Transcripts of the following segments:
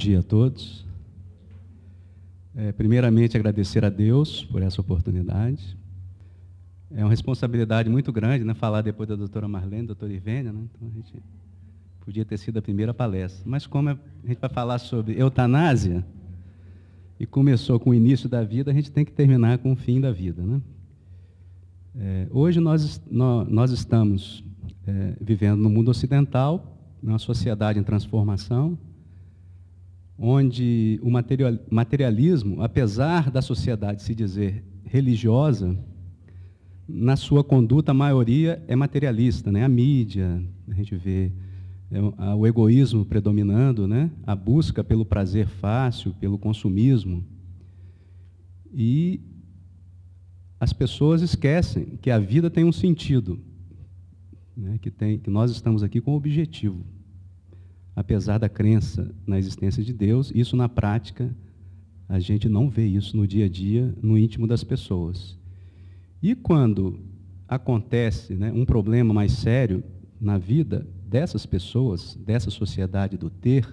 dia a todos. Primeiramente, agradecer a Deus por essa oportunidade. É uma responsabilidade muito grande, né, falar depois da doutora Marlene, doutora Ivênia, né? Então, a gente podia ter sido a primeira palestra. Mas como a gente vai falar sobre eutanásia, e começou com o início da vida, a gente tem que terminar com o fim da vida, né? Hoje nós estamos vivendo no mundo ocidental, numa sociedade em transformação, onde o materialismo, apesar da sociedade se dizer religiosa, na sua conduta a maioria é materialista, né? A mídia, a gente vê o egoísmo predominando, né? A busca pelo prazer fácil, pelo consumismo. E as pessoas esquecem que a vida tem um sentido, né? Que nós estamos aqui com um objetivo. Apesar da crença na existência de Deus, isso na prática, a gente não vê isso no dia a dia, no íntimo das pessoas. E quando acontece, né, um problema mais sério na vida dessas pessoas, dessa sociedade do ter,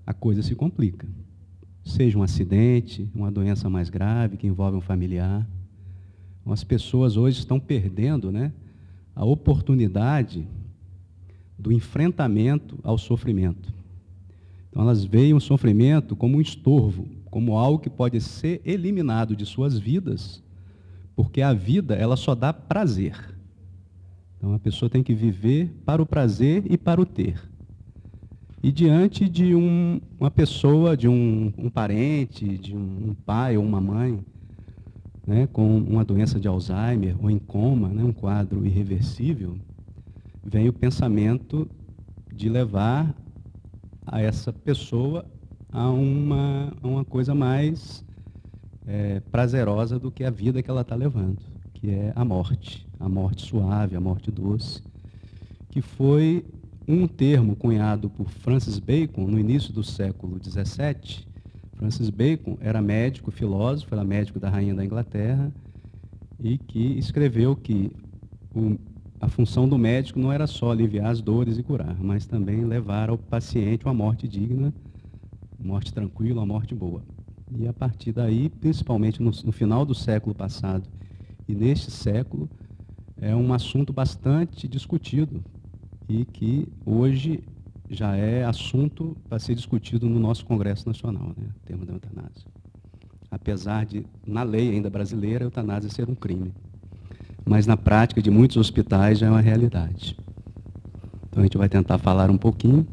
a coisa se complica. Seja um acidente, uma doença mais grave que envolve um familiar. As pessoas hoje estão perdendo, né, a oportunidade do enfrentamento ao sofrimento. Então, elas veem o sofrimento como um estorvo, como algo que pode ser eliminado de suas vidas, porque a vida, ela só dá prazer. Então, a pessoa tem que viver para o prazer e para o ter. E diante de uma pessoa, de um parente, de um pai ou uma mãe, né, com uma doença de Alzheimer ou em coma, né, um quadro irreversível, vem o pensamento de levar a essa pessoa a uma coisa mais prazerosa do que a vida que ela está levando, que é a morte suave, a morte doce, que foi um termo cunhado por Francis Bacon no início do século XVII. Francis Bacon era médico, filósofo, era médico da rainha da Inglaterra, e que escreveu que a função do médico não era só aliviar as dores e curar, mas também levar ao paciente uma morte digna, morte tranquila, uma morte boa. E a partir daí, principalmente no final do século passado e neste século, é um assunto bastante discutido e que hoje já é assunto para ser discutido no nosso Congresso Nacional, né, o tema da eutanásia. Apesar de, na lei ainda brasileira, a eutanásia ser um crime. Mas na prática de muitos hospitais já é uma realidade. Então a gente vai tentar falar um pouquinho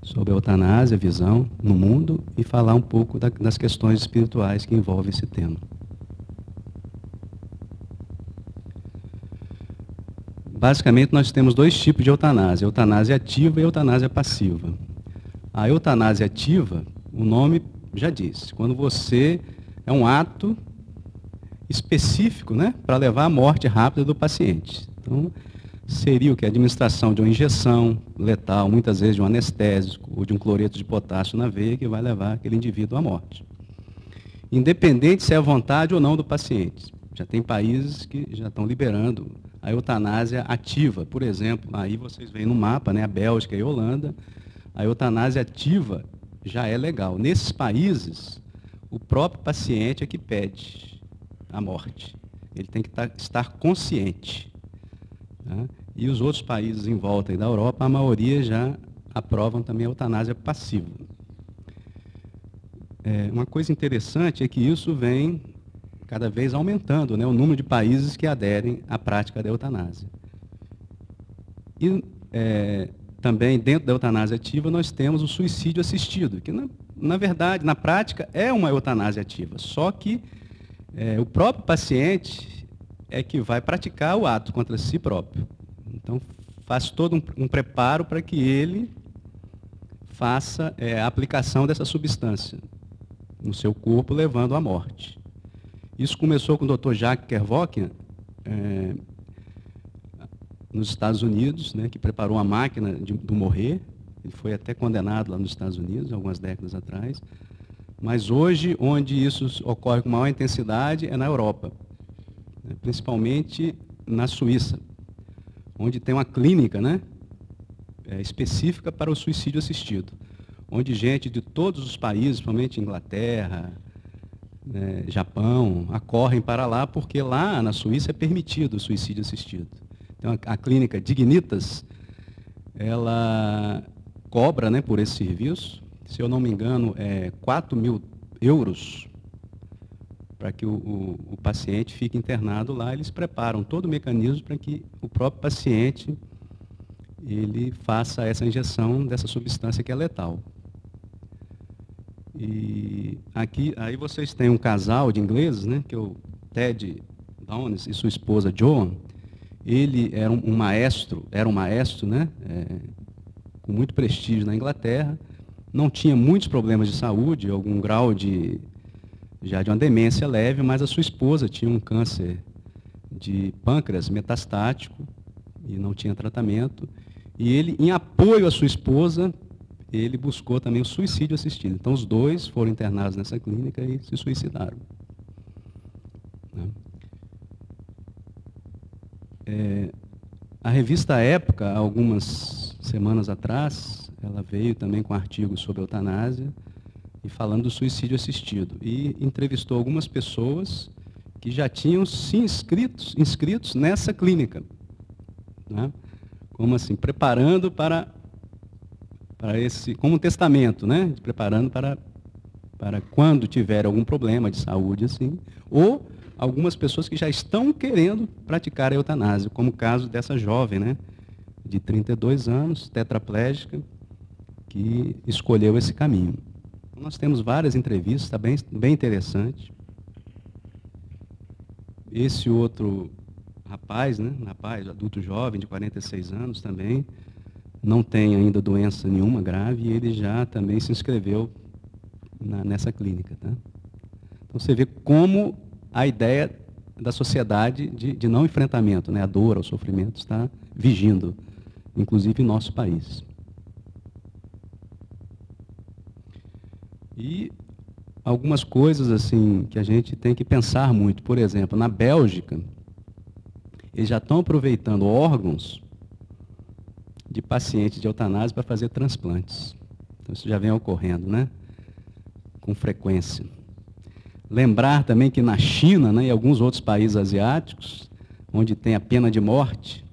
sobre a eutanásia, a visão no mundo, e falar um pouco das questões espirituais que envolvem esse tema. Basicamente, nós temos dois tipos de eutanásia, a eutanásia ativa e a eutanásia passiva. A eutanásia ativa, o nome já diz, quando você é um ato específico, né, para levar à morte rápida do paciente. Então, seria o que? A administração de uma injeção letal, muitas vezes de um anestésico ou de um cloreto de potássio na veia, que vai levar aquele indivíduo à morte. Independente se é a vontade ou não do paciente. Já tem países que já estão liberando a eutanásia ativa. Por exemplo, aí vocês veem no mapa, né, a Bélgica e a Holanda, a eutanásia ativa já é legal. Nesses países, o próprio paciente é que pede a morte. Ele tem que estar consciente. Tá? E os outros países em volta da Europa, a maioria já aprovam também a eutanásia passiva. Uma coisa interessante é que isso vem cada vez aumentando, né, o número de países que aderem à prática da eutanásia. E também dentro da eutanásia ativa nós temos o suicídio assistido, que na verdade, na prática, é uma eutanásia ativa, só que o próprio paciente é que vai praticar o ato contra si próprio. Então, faz todo um preparo para que ele faça a aplicação dessa substância no seu corpo, levando à morte. Isso começou com o Dr. Jacques Kevorkian, nos Estados Unidos, né, que preparou a máquina do morrer. Ele foi até condenado lá nos Estados Unidos, algumas décadas atrás. Mas hoje, onde isso ocorre com maior intensidade, é na Europa, né, principalmente na Suíça, onde tem uma clínica, né, específica para o suicídio assistido, onde gente de todos os países, principalmente Inglaterra, né, Japão, acorrem para lá, porque lá na Suíça é permitido o suicídio assistido. Então, a clínica Dignitas, ela cobra, né, por esse serviço, se eu não me engano, é 4.000 € para que o paciente fique internado lá. Eles preparam todo o mecanismo para que o próprio paciente ele faça essa injeção dessa substância que é letal. E aqui, aí vocês têm um casal de ingleses, né, que é o Ted Downes e sua esposa Joan. Ele era um maestro, né, com muito prestígio na Inglaterra, não tinha muitos problemas de saúde, algum grau já de uma demência leve, mas a sua esposa tinha um câncer de pâncreas metastático e não tinha tratamento. E ele, em apoio à sua esposa, ele buscou também o suicídio assistido. Então, os dois foram internados nessa clínica e se suicidaram. A revista Época, algumas semanas atrás, ela veio também com artigos sobre eutanásia e falando do suicídio assistido. E entrevistou algumas pessoas que já tinham se inscritos nessa clínica. Né? Como assim? Preparando para esse, como um testamento, né? Preparando para quando tiver algum problema de saúde, assim, ou algumas pessoas que já estão querendo praticar a eutanásia, como o caso dessa jovem, né? De 32 anos, tetraplégica, que escolheu esse caminho. Nós temos várias entrevistas, está bem interessante. Esse outro rapaz, né? Rapaz, adulto jovem, de 46 anos também, não tem ainda doença nenhuma grave, e ele já também se inscreveu nessa clínica. Tá? Então você vê como a ideia da sociedade de não enfrentamento, né? A dor, o sofrimento está vigindo, inclusive em nosso país. E algumas coisas assim que a gente tem que pensar muito. Por exemplo, na Bélgica, eles já estão aproveitando órgãos de pacientes de eutanásia para fazer transplantes. Então, isso já vem ocorrendo, né? Com frequência. Lembrar também que na China, né, e alguns outros países asiáticos, onde tem a pena de morte,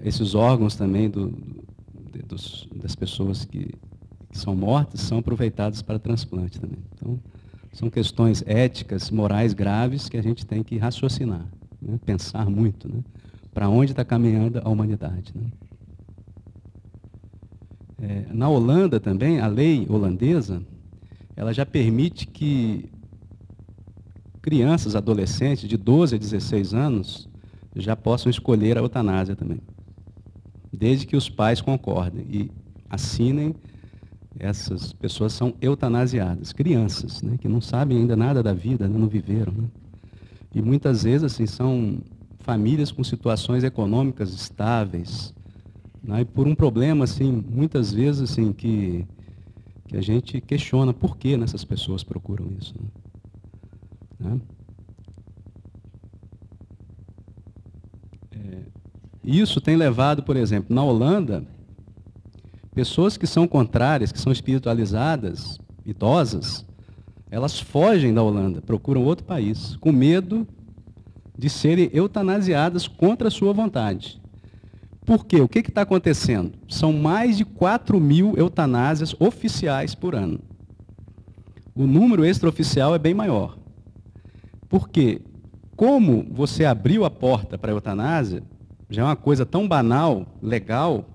esses órgãos também das pessoas que são mortas são aproveitados para transplante também. Então, são questões éticas, morais graves que a gente tem que raciocinar, né? Pensar muito, né? Para onde está caminhando a humanidade. Né? Na Holanda também, a lei holandesa, ela já permite que crianças, adolescentes de 12 a 16 anos já possam escolher a eutanásia também, desde que os pais concordem e assinem. Essas pessoas são eutanasiadas, crianças, né, que não sabem ainda nada da vida, né, não viveram. Né? E muitas vezes assim, são famílias com situações econômicas estáveis, né, e por um problema, assim, muitas vezes assim, que a gente questiona por que essas pessoas procuram isso. Né? Isso tem levado, por exemplo, na Holanda, pessoas que são contrárias, que são espiritualizadas, idosas, elas fogem da Holanda, procuram outro país, com medo de serem eutanasiadas contra a sua vontade. Por quê? O que está acontecendo? São mais de 4.000 eutanásias oficiais por ano. O número extraoficial é bem maior. Por quê? Como você abriu a porta para a eutanásia, já é uma coisa tão banal, legal,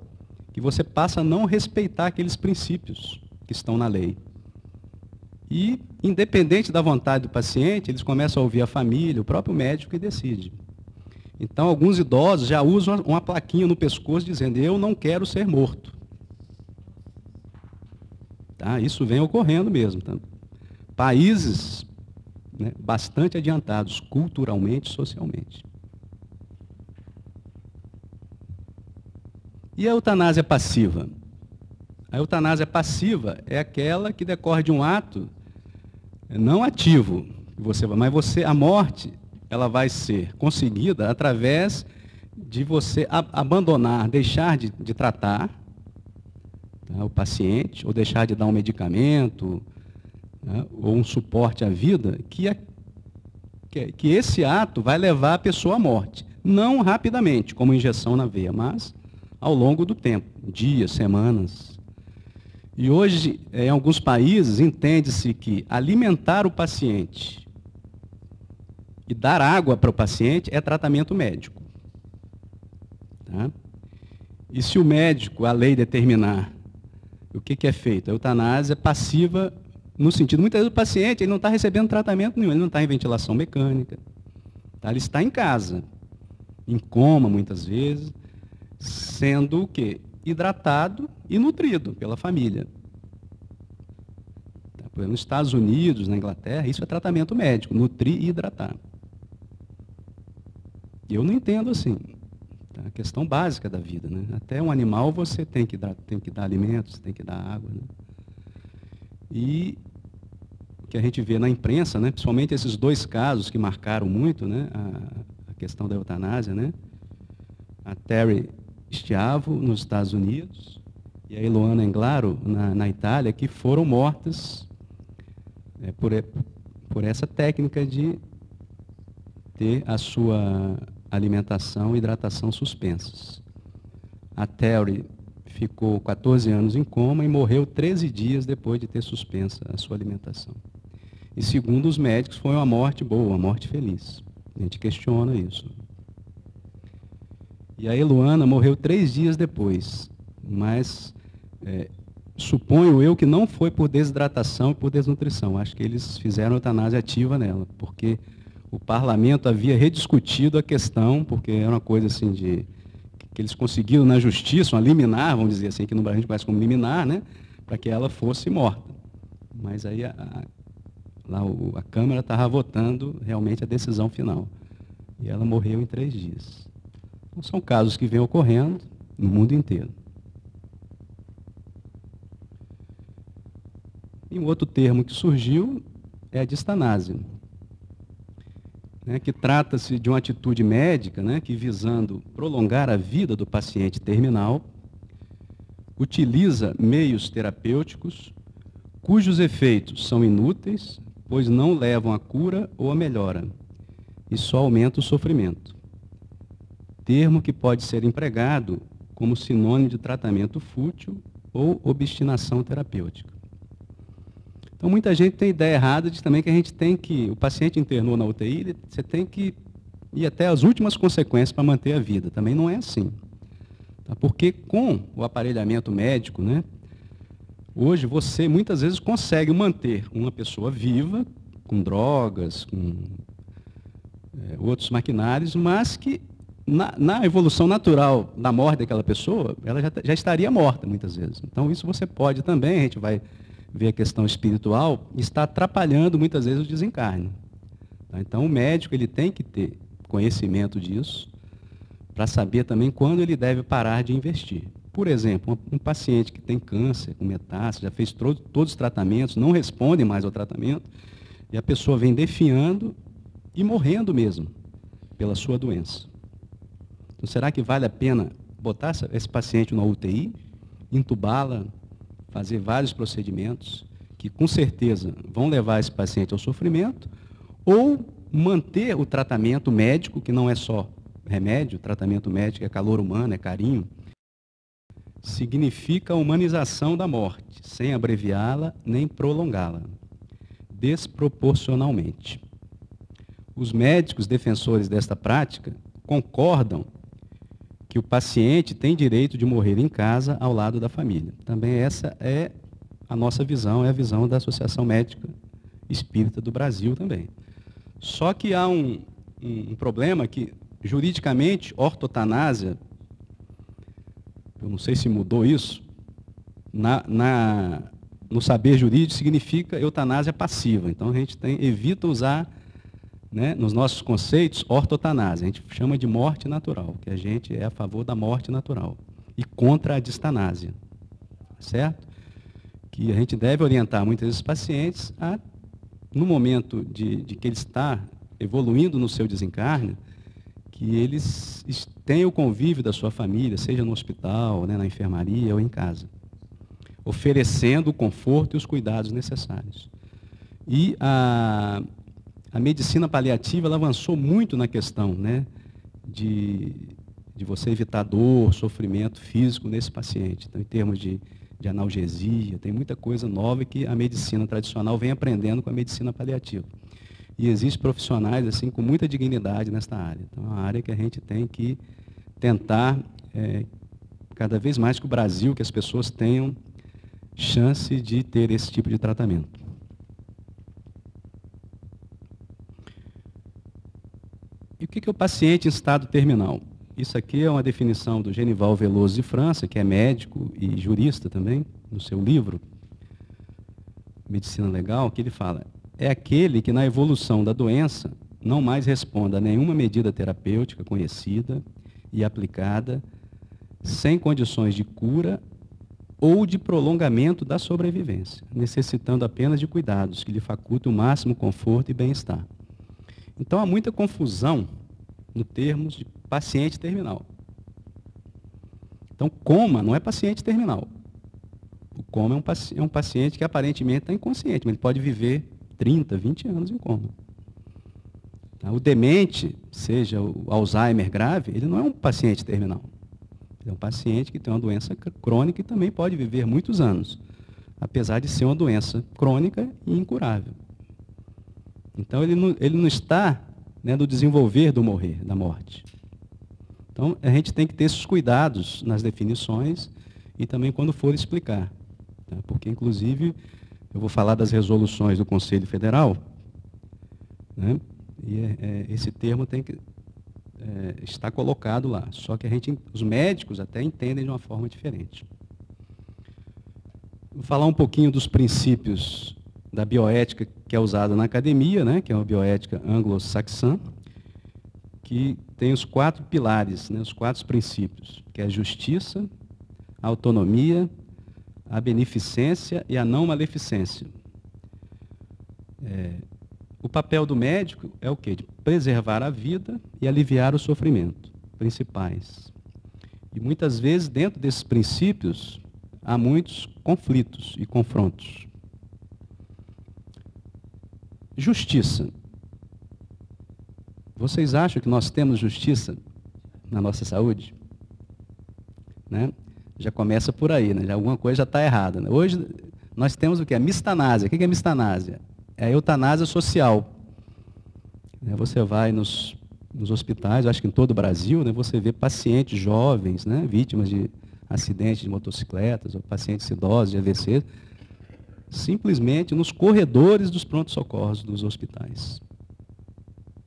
que você passa a não respeitar aqueles princípios que estão na lei. E, independente da vontade do paciente, eles começam a ouvir a família, o próprio médico, e decide. Então, alguns idosos já usam uma plaquinha no pescoço dizendo: eu não quero ser morto. Tá? Isso vem ocorrendo mesmo. Tá? Países, né, bastante adiantados, culturalmente e socialmente. E a eutanásia passiva? A eutanásia passiva é aquela que decorre de um ato não ativo, mas a morte, ela vai ser conseguida através de você abandonar, deixar de tratar, tá, o paciente, ou deixar de dar um medicamento, né, ou um suporte à vida, que esse ato vai levar a pessoa à morte. Não rapidamente, como injeção na veia, mas ao longo do tempo, dias, semanas. E hoje, em alguns países, entende-se que alimentar o paciente e dar água para o paciente é tratamento médico. Tá? E se o médico, a lei determinar o que é feito? A eutanásia passiva, no sentido, muitas vezes o paciente ele não está recebendo tratamento nenhum, ele não está em ventilação mecânica, tá? Ele está em casa, em coma muitas vezes, sendo o quê? Hidratado e nutrido pela família. Tá? Nos Estados Unidos, na Inglaterra, isso é tratamento médico, nutrir e hidratar. Eu não entendo assim. A questão básica da vida, né? Até um animal você tem que dar alimentos, tem que dar água, né? E o que a gente vê na imprensa, né? Principalmente esses dois casos que marcaram muito, né? A questão da eutanásia, né? A Terry Schiavo, nos Estados Unidos, e a Eluana Englaro, na Itália, que foram mortas por essa técnica de ter a sua alimentação e hidratação suspensas. A Terry ficou 14 anos em coma e morreu 13 dias depois de ter suspensa a sua alimentação. E segundo os médicos, foi uma morte boa, uma morte feliz. A gente questiona isso. E a Eluana morreu 3 dias depois, mas suponho eu que não foi por desidratação e por desnutrição. Acho que eles fizeram eutanásia ativa nela, porque o parlamento havia rediscutido a questão, porque era uma coisa assim que eles conseguiram na justiça, uma liminar, vamos dizer assim, que no Brasil a gente conhece como liminar, né, para que ela fosse morta. Mas aí a Câmara estava votando realmente a decisão final. E ela morreu em 3 dias. Então, são casos que vêm ocorrendo no mundo inteiro. E um outro termo que surgiu é a distanásia, né, que trata-se de uma atitude médica, né, que, visando prolongar a vida do paciente terminal, utiliza meios terapêuticos cujos efeitos são inúteis, pois não levam à cura ou à melhora, e só aumenta o sofrimento. Termo que pode ser empregado como sinônimo de tratamento fútil ou obstinação terapêutica. Então, muita gente tem ideia errada de também que a gente tem que, o paciente internou na UTI, você tem que ir até as últimas consequências para manter a vida. Também não é assim. Tá? Porque com o aparelhamento médico, né, hoje você muitas vezes consegue manter uma pessoa viva, com drogas, com outros maquinários, mas que na evolução natural da morte daquela pessoa, ela já estaria morta muitas vezes. Então, isso você pode também, a gente vai ver a questão espiritual, está atrapalhando muitas vezes o desencarne. Tá? Então, o médico ele tem que ter conhecimento disso, para saber também quando ele deve parar de investir. Por exemplo, um paciente que tem câncer, com metástase, já fez todos os tratamentos, não responde mais ao tratamento, e a pessoa vem definhando e morrendo mesmo pela sua doença. Então, será que vale a pena botar esse paciente na UTI, entubá-la, fazer vários procedimentos que, com certeza, vão levar esse paciente ao sofrimento, ou manter o tratamento médico, que não é só remédio, tratamento médico é calor humano, é carinho, significa a humanização da morte, sem abreviá-la nem prolongá-la, desproporcionalmente. Os médicos defensores desta prática concordam que o paciente tem direito de morrer em casa ao lado da família. Também essa é a nossa visão, é a visão da Associação Médica Espírita do Brasil também. Só que há um problema que, juridicamente, ortotanásia, eu não sei se mudou isso, no saber jurídico significa eutanásia passiva. Então, a gente evita usar, né, nos nossos conceitos, ortotanásia. A gente chama de morte natural, que a gente é a favor da morte natural e contra a distanásia, certo? Que a gente deve orientar muitas vezes os pacientes a, no momento de que ele está evoluindo no seu desencarne, que eles tenham o convívio da sua família, seja no hospital, né, na enfermaria ou em casa. oferecendo o conforto e os cuidados necessários. E a medicina paliativa ela avançou muito na questão, né, de você evitar dor, sofrimento físico nesse paciente. Então, em termos de analgesia, tem muita coisa nova que a medicina tradicional vem aprendendo com a medicina paliativa. E existem profissionais assim, com muita dignidade nesta área. Então, é uma área que a gente tem que tentar, cada vez mais que o Brasil, que as pessoas tenham chance de ter esse tipo de tratamento. E o que é o paciente em estado terminal? Isso aqui é uma definição do Genival Veloso de França, que é médico e jurista também, no seu livro, Medicina Legal, que ele fala, é aquele que na evolução da doença não mais responda a nenhuma medida terapêutica conhecida e aplicada, sem condições de cura ou de prolongamento da sobrevivência, necessitando apenas de cuidados que lhe facultem o máximo conforto e bem-estar. Então, há muita confusão no termos de paciente terminal. Então, coma não é paciente terminal. O coma é um paciente que aparentemente está inconsciente, mas ele pode viver 30, 20 anos em coma. Tá? O demente, seja o Alzheimer grave, ele não é um paciente terminal. Ele é um paciente que tem uma doença crônica e também pode viver muitos anos, apesar de ser uma doença crônica e incurável. Então, ele não está, né, no desenvolver do morrer, da morte. Então, a gente tem que ter esses cuidados nas definições e também quando for explicar. Tá? Porque, inclusive, eu vou falar das resoluções do Conselho Federal, né? E esse termo tem que estar colocado lá. Só que os médicos até entendem de uma forma diferente. Vou falar um pouquinho dos princípios da bioética que é usada na academia, né, que é uma bioética anglo-saxã, que tem os 4 pilares, né, os 4 princípios, que é a justiça, a autonomia, a beneficência e a não maleficência. O papel do médico é o quê? De preservar a vida e aliviar o sofrimento, principais. E muitas vezes, dentro desses princípios, há muitos conflitos e confrontos. Justiça. Vocês acham que nós temos justiça na nossa saúde? Né? Já começa por aí, né? Alguma coisa já está errada. Né? Hoje nós temos o quê? A mistanásia. O que é mistanásia? É a eutanásia social. Você vai nos hospitais, acho que em todo o Brasil, né, você vê pacientes jovens, né, vítimas de acidentes de motocicletas, ou pacientes idosos de AVC, simplesmente nos corredores dos pronto-socorros dos hospitais.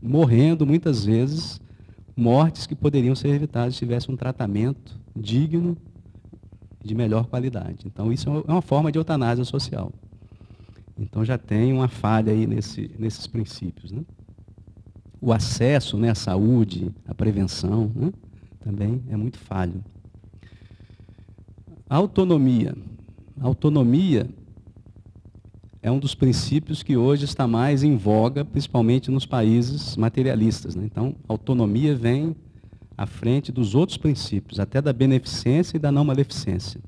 Morrendo, muitas vezes, mortes que poderiam ser evitadas se tivesse um tratamento digno de melhor qualidade. Então, isso é uma forma de eutanásia social. Então, já tem uma falha aí nesses princípios. Né? O acesso, né, à saúde, à prevenção, né, também é muito falho. A autonomia. A autonomia é um dos princípios que hoje está mais em voga, principalmente nos países materialistas. Né? Então, a autonomia vem à frente dos outros princípios, até da beneficência e da não maleficência.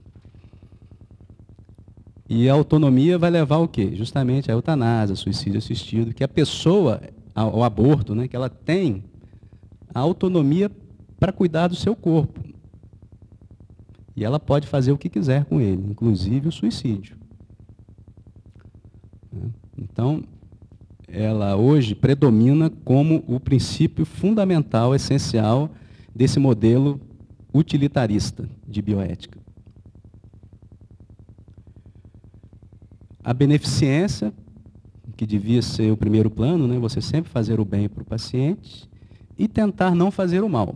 E a autonomia vai levar o quê? Justamente a eutanásia, suicídio assistido, que a pessoa, ao aborto, né, que ela tem a autonomia para cuidar do seu corpo. E ela pode fazer o que quiser com ele, inclusive o suicídio. Então, ela hoje predomina como o princípio fundamental, essencial, desse modelo utilitarista de bioética. A beneficência, que devia ser o primeiro plano, né? Você sempre fazer o bem para o paciente e tentar não fazer o mal.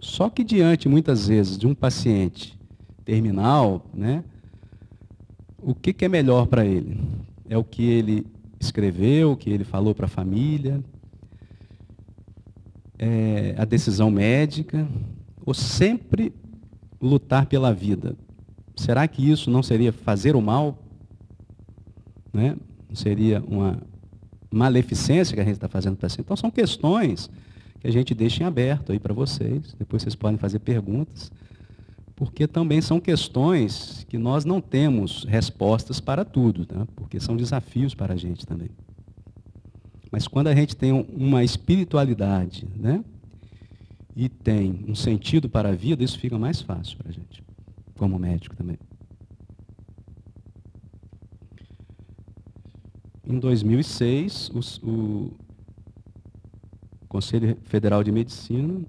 Só que diante, muitas vezes, de um paciente terminal, né? O que é melhor para ele? É o que ele escreveu, o que ele falou para a família, a decisão médica, ou sempre lutar pela vida? Será que isso não seria fazer o mal? Né? Seria uma maleficência que a gente está fazendo para si? Então, são questões que a gente deixa em aberto aí para vocês. Depois vocês podem fazer perguntas, porque também são questões que nós não temos respostas para tudo, tá? Porque são desafios para a gente também. Mas quando a gente tem uma espiritualidade, né, e tem um sentido para a vida, isso fica mais fácil para a gente, como médico também. Em 2006, o Conselho Federal de Medicina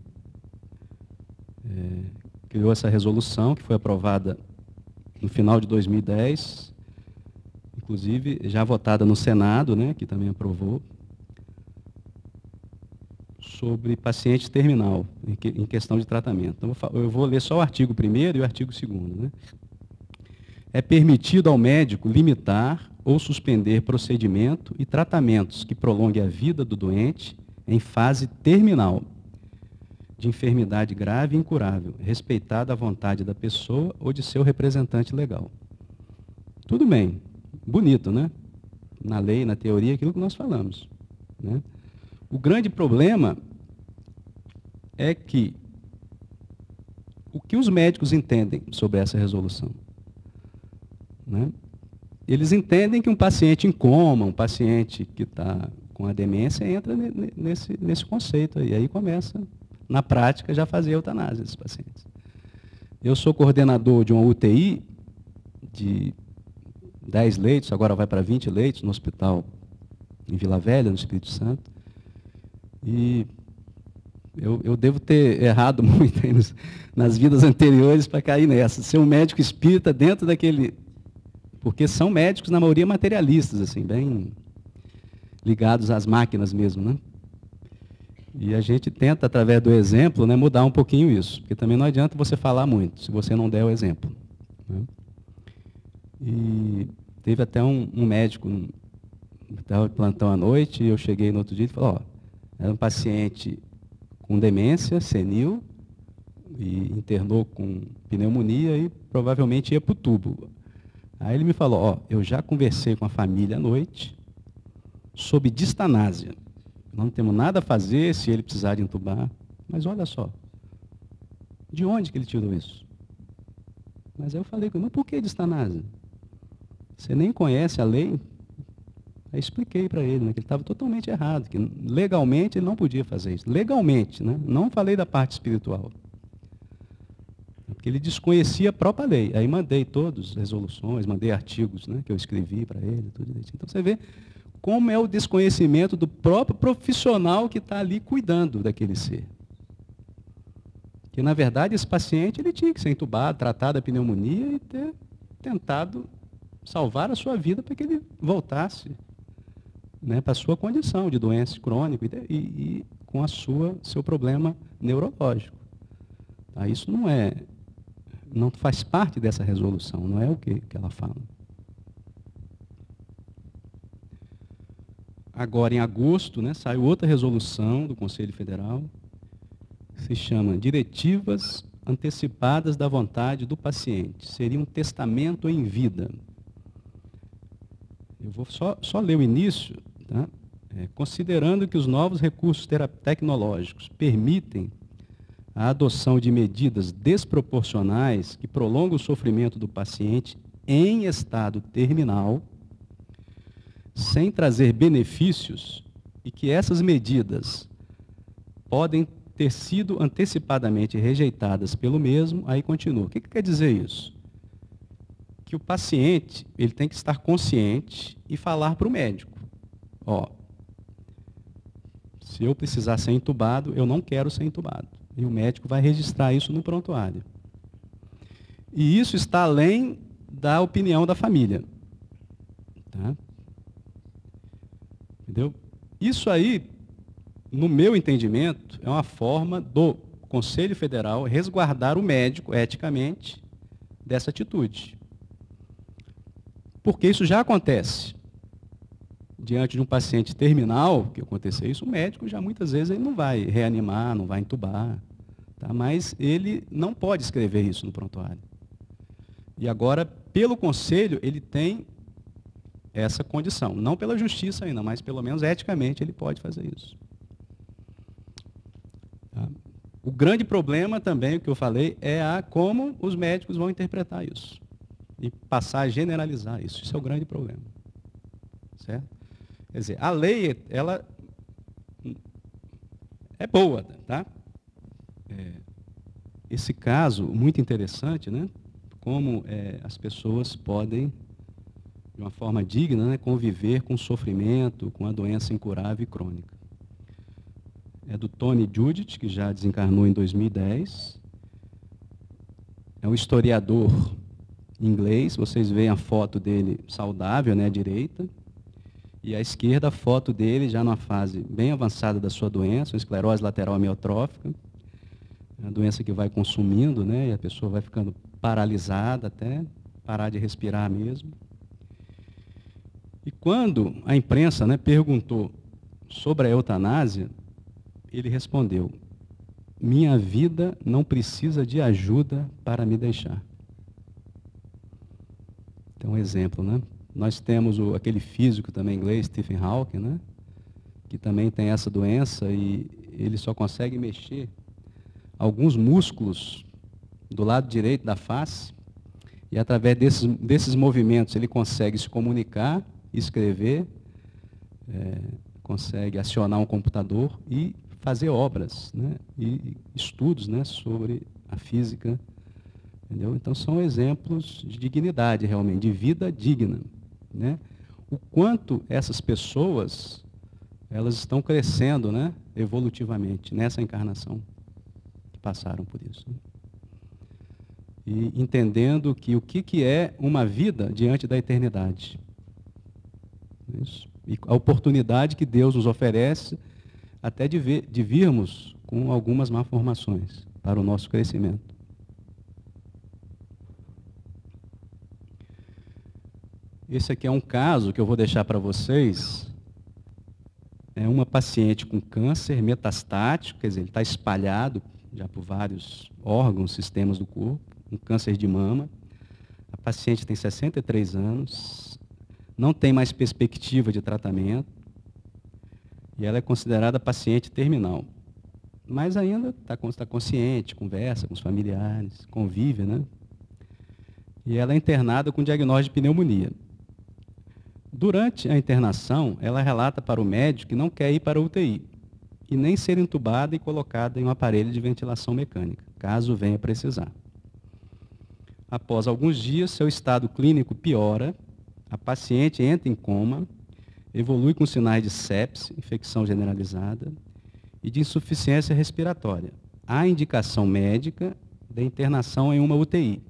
criou essa resolução, que foi aprovada no final de 2010, inclusive já votada no Senado, né, que também aprovou, sobre paciente terminal, em questão de tratamento. Então, eu vou ler só o artigo 1º e o artigo 2º. Né? É permitido ao médico limitar ou suspender procedimento e tratamentos que prolonguem a vida do doente em fase terminal de enfermidade grave e incurável, respeitada a vontade da pessoa ou de seu representante legal. Tudo bem, bonito, né? Na lei, na teoria, aquilo que nós falamos, né? O grande problema é que o que os médicos entendem sobre essa resolução, né? Eles entendem que um paciente em coma, um paciente que está com a demência, entra nesse conceito aí. Aí começa, na prática, já fazer a eutanásia desses pacientes. Eu sou coordenador de uma UTI de 10 leitos, agora vai para 20 leitos, no hospital em Vila Velha, no Espírito Santo. E eu devo ter errado muito aí nas vidas anteriores para cair nessa. Ser um médico espírita dentro daquele... Porque são médicos, na maioria, materialistas, assim, bem ligados às máquinas mesmo, né? E a gente tenta, através do exemplo, né, mudar um pouquinho isso. Porque também não adianta você falar muito, se você não der o exemplo, né? E teve até um médico, estava de plantão à noite, e eu cheguei no outro dia e falei, era um paciente com demência, senil, e internou com pneumonia e provavelmente ia para o tubo. Aí ele me falou, eu já conversei com a família à noite sobre distanásia. Não temos nada a fazer se ele precisar de entubar. Mas olha só, de onde que ele tirou isso? Mas aí eu falei, mas por que distanásia? Você nem conhece a lei? Aí expliquei para ele, né, que ele estava totalmente errado, que legalmente ele não podia fazer isso. Legalmente, né? Não falei da parte espiritual. Porque ele desconhecia a própria lei. Aí mandei todas as resoluções, mandei artigos, né, que eu escrevi para ele. Tudo isso. Então você vê como é o desconhecimento do próprio profissional que está ali cuidando daquele ser. Que, na verdade, esse paciente ele tinha que ser entubado, tratado a pneumonia e ter tentado salvar a sua vida para que ele voltasse, né, para a sua condição de doença crônica e com seu problema neurológico. Tá? Isso não faz parte dessa resolução, não é o que ela fala. Agora, em agosto, né, saiu outra resolução do Conselho Federal, se chama Diretivas Antecipadas da Vontade do Paciente. Seria um testamento em vida. Eu vou só ler o início, tá? Considerando que os novos recursos tecnológicos permitem a adoção de medidas desproporcionais que prolongam o sofrimento do paciente em estado terminal, sem trazer benefícios, e que essas medidas podem ter sido antecipadamente rejeitadas pelo mesmo, aí continua. O que quer dizer isso? Que o paciente ele tem que estar consciente e falar para o médico, se eu precisar ser entubado, eu não quero ser entubado. E o médico vai registrar isso no prontuário. E isso está além da opinião da família. Tá? Entendeu? Isso aí, no meu entendimento, é uma forma do Conselho Federal resguardar o médico, eticamente, dessa atitude. Porque isso já acontece. Diante de um paciente terminal, que acontecer isso, o médico já muitas vezes ele não vai reanimar, não vai entubar, tá? Mas ele não pode escrever isso no prontuário. E agora, pelo conselho, ele tem essa condição. Não pela justiça ainda, mas pelo menos eticamente ele pode fazer isso. Tá? O grande problema também, o que eu falei, é como os médicos vão interpretar isso. E passar a generalizar isso. Isso é o grande problema. Certo? Quer dizer, a lei, ela é boa, tá? Esse caso, muito interessante, né? Como as pessoas podem, de uma forma digna, né, conviver com o sofrimento, com a doença incurável e crônica. É do Tony Judith, que já desencarnou em 2010. É um historiador inglês, vocês veem a foto dele saudável, né, à direita, e à esquerda a foto dele já numa fase bem avançada da sua doença, uma esclerose lateral amiotrófica, uma doença que vai consumindo, né, e a pessoa vai ficando paralisada até parar de respirar mesmo. E quando a imprensa, né, perguntou sobre a eutanásia, ele respondeu: minha vida não precisa de ajuda para me deixar. Então, um exemplo, né? Nós temos aquele físico também inglês, Stephen Hawking, né? Que também tem essa doença e ele só consegue mexer alguns músculos do lado direito da face e através desses movimentos ele consegue se comunicar, escrever, consegue acionar um computador e fazer obras, né? E estudos, né, sobre a física. Entendeu? Então, são exemplos de dignidade, realmente, de vida digna. Né? O quanto essas pessoas elas estão crescendo, né, evolutivamente, nessa encarnação, que passaram por isso. Né? E entendendo que o que é uma vida diante da eternidade. Isso. E a oportunidade que Deus nos oferece até de virmos com algumas malformações para o nosso crescimento. Esse aqui é um caso que eu vou deixar para vocês. É uma paciente com câncer metastático, quer dizer, ele está espalhado já por vários órgãos, sistemas do corpo, um câncer de mama. A paciente tem 63 anos, não tem mais perspectiva de tratamento, e ela é considerada paciente terminal. Mas ainda está consciente, conversa com os familiares, convive, né? E ela é internada com diagnóstico de pneumonia. Durante a internação, ela relata para o médico que não quer ir para a UTI e nem ser entubada e colocada em um aparelho de ventilação mecânica, caso venha precisar. Após alguns dias, seu estado clínico piora, a paciente entra em coma, evolui com sinais de sepse, infecção generalizada, e de insuficiência respiratória. Há indicação médica de internação em uma UTI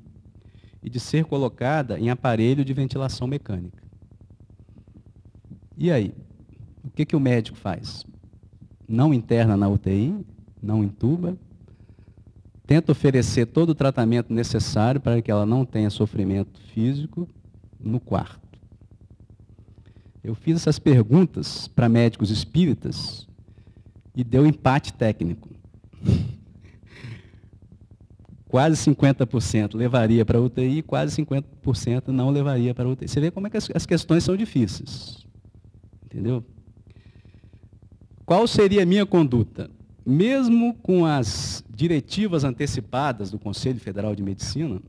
e de ser colocada em aparelho de ventilação mecânica. E aí? O que o médico faz? Não interna na UTI, não intuba, tenta oferecer todo o tratamento necessário para que ela não tenha sofrimento físico no quarto. Eu fiz essas perguntas para médicos espíritas e deu empate técnico. Quase 50% levaria para a UTI, quase 50% não levaria para a UTI. Você vê como é que as questões são difíceis. Entendeu? Qual seria a minha conduta? Mesmo com as diretivas antecipadas do Conselho Federal de Medicina,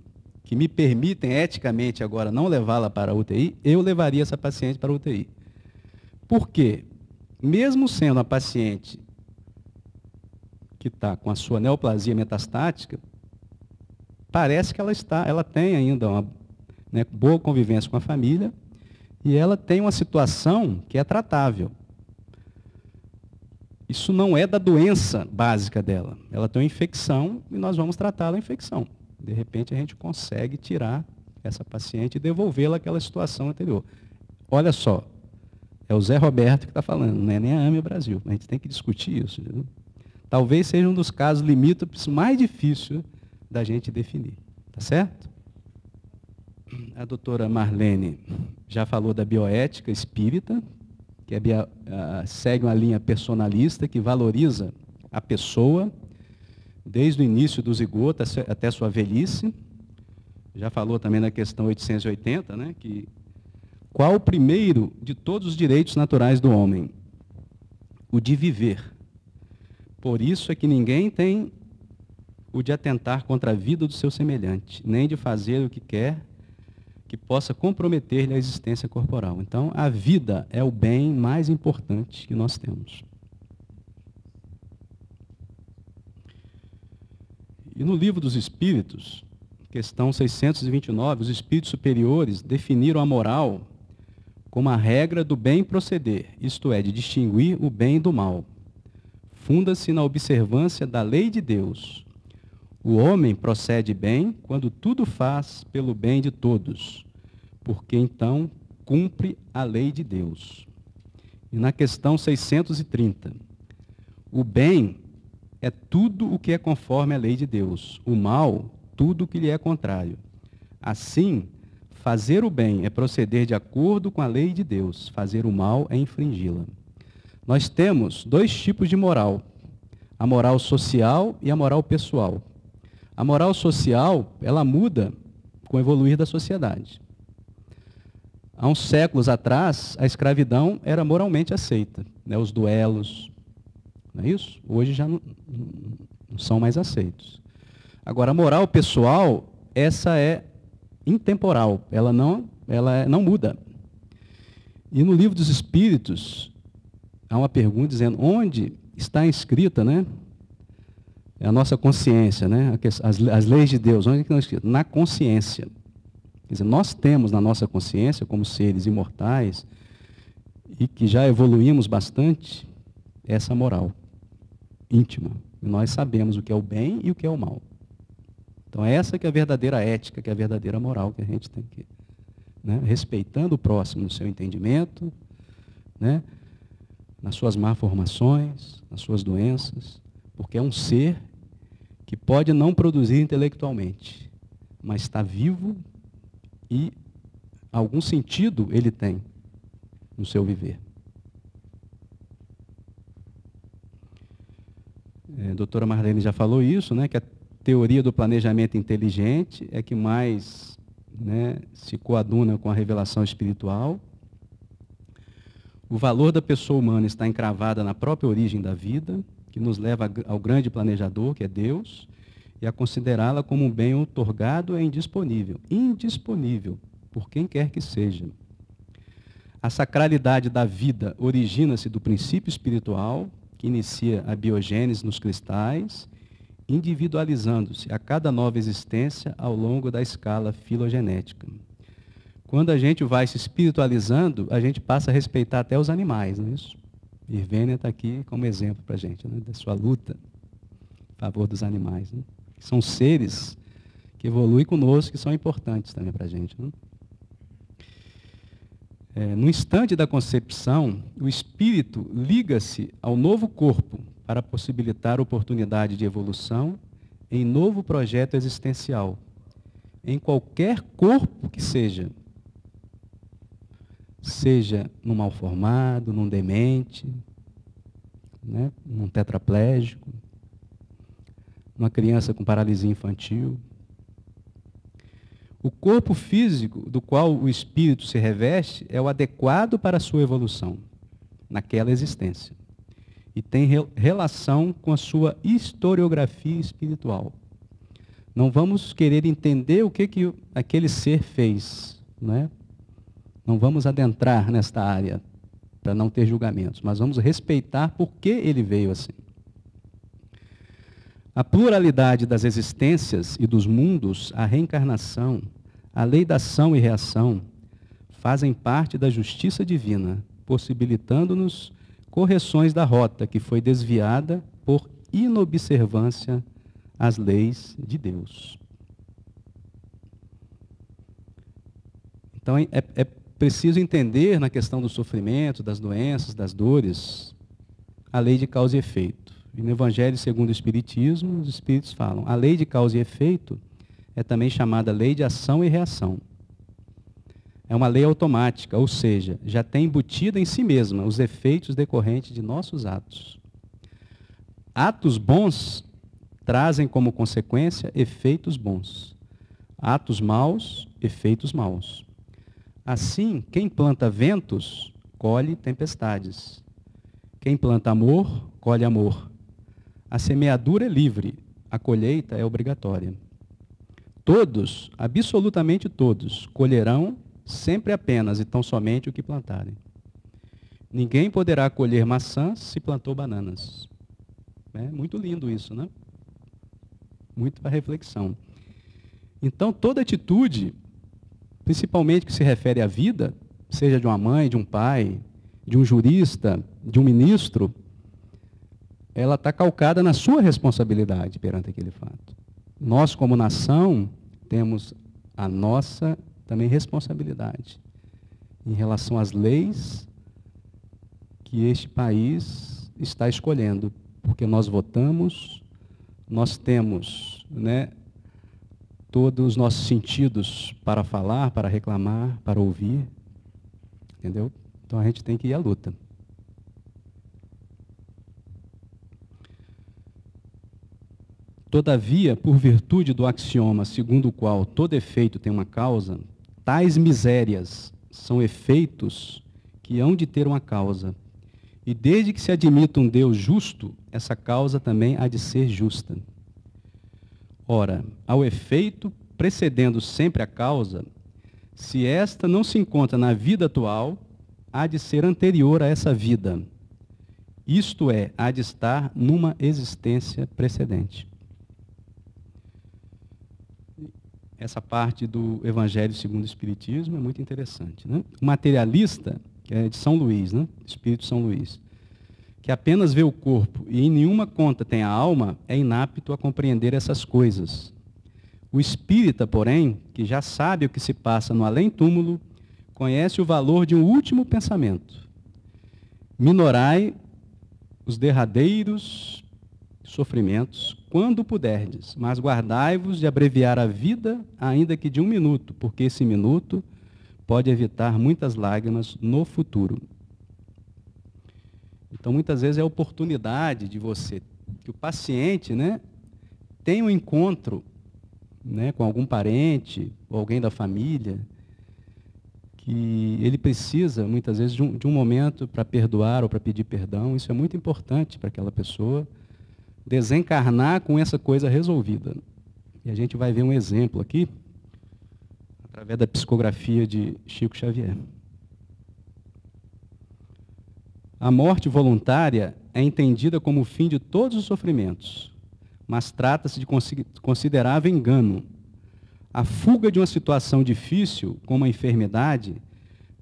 que me permitem eticamente agora não levá-la para a UTI, eu levaria essa paciente para a UTI. Por quê? Mesmo sendo a paciente que está com a sua neoplasia metastática, parece que ela tem ainda uma, né, boa convivência com a família e ela tem uma situação que é tratável. Isso não é da doença básica dela. Ela tem uma infecção e nós vamos tratá-la a infecção. De repente, a gente consegue tirar essa paciente e devolvê-la àquela situação anterior. Olha só, é o Zé Roberto que está falando, não é nem a AME Brasil. A gente tem que discutir isso. Entendeu? Talvez seja um dos casos limítrofes mais difíceis da gente definir. Tá certo? A doutora Marlene já falou da bioética espírita, que segue uma linha personalista que valoriza a pessoa desde o início do zigoto até sua velhice. Já falou também na questão 880, né, que qual o primeiro de todos os direitos naturais do homem? O de viver. Por isso é que ninguém tem o de atentar contra a vida do seu semelhante, nem de fazer o que quer que possa comprometer-lhe a existência corporal. Então, a vida é o bem mais importante que nós temos. E no Livro dos Espíritos, questão 629, os espíritos superiores definiram a moral como a regra do bem proceder, isto é, de distinguir o bem do mal. Funda-se na observância da lei de Deus. O homem procede bem quando tudo faz pelo bem de todos, porque então cumpre a lei de Deus. E na questão 630, o bem é tudo o que é conforme à lei de Deus, o mal, tudo o que lhe é contrário. Assim, fazer o bem é proceder de acordo com a lei de Deus, fazer o mal é infringi-la. Nós temos dois tipos de moral, a moral social e a moral pessoal. A moral social, ela muda com o evoluir da sociedade. Há uns séculos atrás, a escravidão era moralmente aceita, né? Os duelos, não é isso? Hoje já não são mais aceitos. Agora, a moral pessoal, essa é intemporal, ela não muda. E no Livro dos Espíritos, há uma pergunta dizendo, onde está inscrita, né? É a nossa consciência, né? As leis de Deus, onde estão escritas? Na consciência. Quer dizer, nós temos na nossa consciência, como seres imortais, e que já evoluímos bastante, essa moral íntima. E nós sabemos o que é o bem e o que é o mal. Então, essa que é a verdadeira ética, que é a verdadeira moral que a gente tem que, né? Respeitando o próximo no seu entendimento, né? Nas suas malformações, nas suas doenças, porque é um ser que pode não produzir intelectualmente, mas está vivo e algum sentido ele tem no seu viver. A doutora Marlene já falou isso, né, que a teoria do planejamento inteligente é que mais, né, se coaduna com a revelação espiritual. O valor da pessoa humana está encravada na própria origem da vida, que nos leva ao grande planejador, que é Deus, e a considerá-la como um bem outorgado e indisponível, por quem quer que seja. A sacralidade da vida origina-se do princípio espiritual, que inicia a biogênese nos cristais, individualizando-se a cada nova existência ao longo da escala filogenética. Quando a gente vai se espiritualizando, a gente passa a respeitar até os animais, não é isso? Irvênia está aqui como exemplo para a gente, né, da sua luta a favor dos animais, né? Que são seres que evoluem conosco, que são importantes também para a gente, né? No instante da concepção, o espírito liga-se ao novo corpo para possibilitar oportunidade de evolução em novo projeto existencial, em qualquer corpo que seja num mal formado, num demente, né, num tetraplégico, numa criança com paralisia infantil. O corpo físico do qual o espírito se reveste é o adequado para a sua evolução naquela existência e tem relação com a sua historiografia espiritual. Não vamos querer entender o que aquele ser fez, né? Não vamos adentrar nesta área para não ter julgamentos, mas vamos respeitar por que ele veio assim. A pluralidade das existências e dos mundos, a reencarnação, a lei da ação e reação, fazem parte da justiça divina, possibilitando-nos correções da rota que foi desviada por inobservância às leis de Deus. Então, é preciso entender na questão do sofrimento, das doenças, das dores, a lei de causa e efeito. E no Evangelho segundo o Espiritismo, os Espíritos falam, a lei de causa e efeito é também chamada lei de ação e reação. É uma lei automática, ou seja, já tem embutida em si mesma os efeitos decorrentes de nossos atos. Atos bons trazem como consequência efeitos bons. Atos maus, efeitos maus. Assim, quem planta ventos, colhe tempestades. Quem planta amor, colhe amor. A semeadura é livre, a colheita é obrigatória. Todos, absolutamente todos, colherão sempre apenas e tão somente o que plantarem. Ninguém poderá colher maçãs se plantou bananas. É muito lindo isso, né? Muito para reflexão. Então, toda atitude, principalmente que se refere à vida, seja de uma mãe, de um pai, de um jurista, de um ministro, ela está calcada na sua responsabilidade perante aquele fato. Nós, como nação, temos a nossa também responsabilidade em relação às leis que este país está escolhendo, porque nós votamos, nós temos, né, todos os nossos sentidos para falar, para reclamar, para ouvir, entendeu? Então a gente tem que ir à luta. Todavia, por virtude do axioma segundo o qual todo efeito tem uma causa, tais misérias são efeitos que hão de ter uma causa. E desde que se admita um Deus justo, essa causa também há de ser justa. Ora, ao efeito, precedendo sempre a causa, se esta não se encontra na vida atual, há de ser anterior a essa vida. Isto é, há de estar numa existência precedente. Essa parte do Evangelho segundo o Espiritismo é muito interessante, né? O materialista, que é de São Luís, né? Espírito São Luís, que apenas vê o corpo e em nenhuma conta tem a alma, é inapto a compreender essas coisas. O espírita, porém, que já sabe o que se passa no além-túmulo, conhece o valor de um último pensamento. Minorai os derradeiros sofrimentos, quando puderdes, mas guardai-vos de abreviar a vida, ainda que de 1 minuto, porque esse minuto pode evitar muitas lágrimas no futuro. Então, muitas vezes é a oportunidade de você, que o paciente, né, tenha um encontro, né, com algum parente, ou alguém da família, que ele precisa, muitas vezes, de um momento para perdoar ou para pedir perdão. Isso é muito importante para aquela pessoa desencarnar com essa coisa resolvida. E a gente vai ver um exemplo aqui, através da psicografia de Chico Xavier. A morte voluntária é entendida como o fim de todos os sofrimentos, mas trata-se de considerável engano. A fuga de uma situação difícil, como a enfermidade,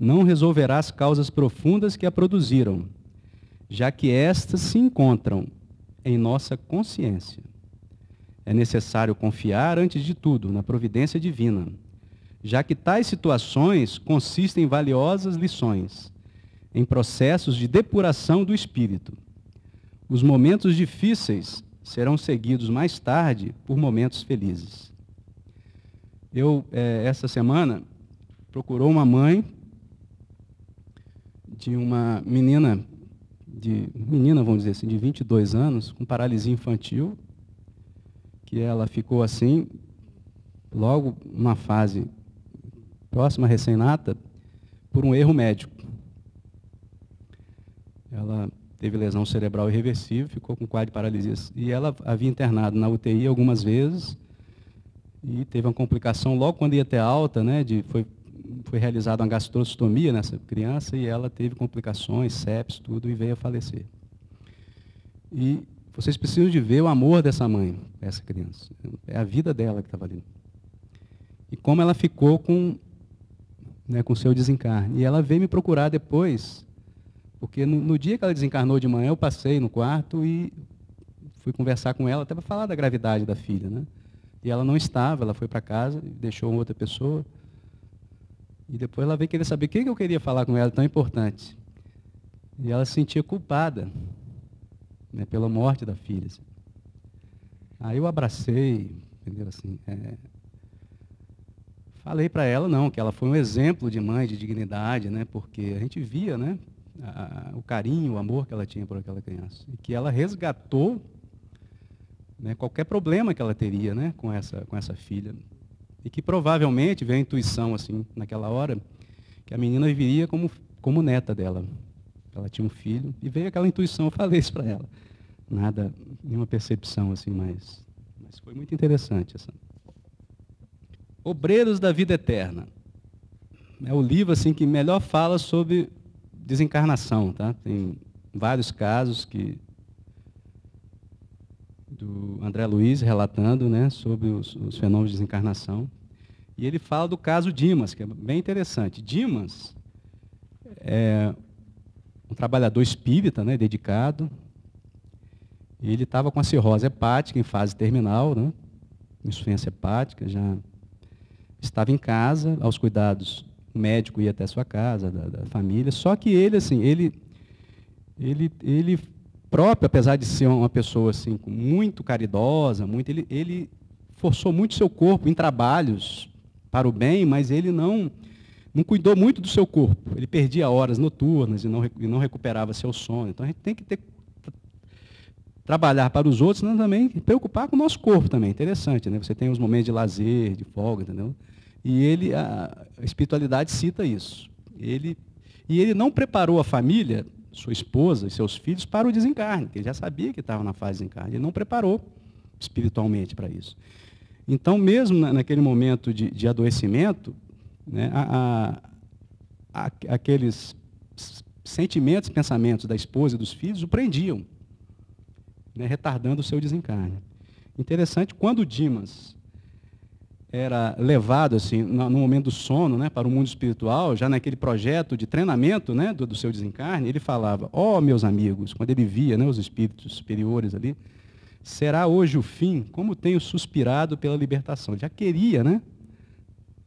não resolverá as causas profundas que a produziram, já que estas se encontram em nossa consciência. É necessário confiar, antes de tudo, na providência divina, já que tais situações consistem em valiosas lições, em processos de depuração do espírito. Os momentos difíceis serão seguidos mais tarde por momentos felizes. Essa semana, procurou uma mãe de uma menina, vamos dizer assim, de 22 anos, com paralisia infantil, que ela ficou assim, logo numa fase próxima à recém-nata, por um erro médico. Ela teve lesão cerebral irreversível, ficou com quadro de paralisia. E ela havia internado na UTI algumas vezes, e teve uma complicação logo quando ia ter alta, né, foi realizada uma gastrostomia nessa criança, e ela teve complicações, sepsis, tudo, e veio a falecer. E vocês precisam de ver o amor dessa mãe, essa criança. É a vida dela que estava ali. E como ela ficou com o seu desencarne. E ela veio me procurar depois, porque no dia que ela desencarnou de manhã, eu passei no quarto e fui conversar com ela, até para falar da gravidade da filha, né? E ela não estava, ela foi para casa, deixou outra pessoa. E depois ela veio querer saber o que eu queria falar com ela, tão importante. E ela se sentia culpada, né, pela morte da filha. Assim. Aí eu abracei, entendeu? Assim, falei para ela, que ela foi um exemplo de mãe, de dignidade, né, porque a gente via, né, o carinho, o amor que ela tinha por aquela criança. E que ela resgatou, né, qualquer problema que ela teria, né, com essa filha. E que provavelmente veio a intuição, assim, naquela hora, que a menina viria como neta dela. Ela tinha um filho, e veio aquela intuição, eu falei isso para ela. Nenhuma percepção assim mais Mas foi muito interessante essa. Obreiros da Vida Eterna. É o livro assim, que melhor fala sobre desencarnação. Tá? Tem vários casos do André Luiz relatando, né, sobre os fenômenos de desencarnação. E ele fala do caso Dimas, que é bem interessante. Dimas é um trabalhador espírita, né, dedicado. Ele estava com a cirrose hepática em fase terminal, né, insuficiência hepática, já estava em casa, aos cuidados, o médico ia até a sua casa, da família, só que ele, assim, ele próprio, apesar de ser uma pessoa assim, muito caridosa, ele forçou muito seu corpo em trabalhos para o bem, mas ele não cuidou muito do seu corpo. Ele perdia horas noturnas e não recuperava seu sono. Então, a gente tem que trabalhar para os outros, mas também preocupar com o nosso corpo também. Interessante, né? Você tem os momentos de lazer, de folga, entendeu? E a espiritualidade cita isso. E ele não preparou a família, sua esposa e seus filhos, para o desencarne, que ele já sabia que estava na fase de desencarne. Ele não preparou espiritualmente para isso. Então, mesmo naquele momento de adoecimento, né, aqueles sentimentos, pensamentos da esposa e dos filhos o prendiam, né, retardando o seu desencarne. Interessante, quando Dimas era levado assim, no momento do sono, né, para o mundo espiritual, já naquele projeto de treinamento, né, do seu desencarne, ele falava: ó, meus amigos, quando ele via, né, os espíritos superiores ali, será hoje o fim, como tenho suspirado pela libertação. Ele já queria, né,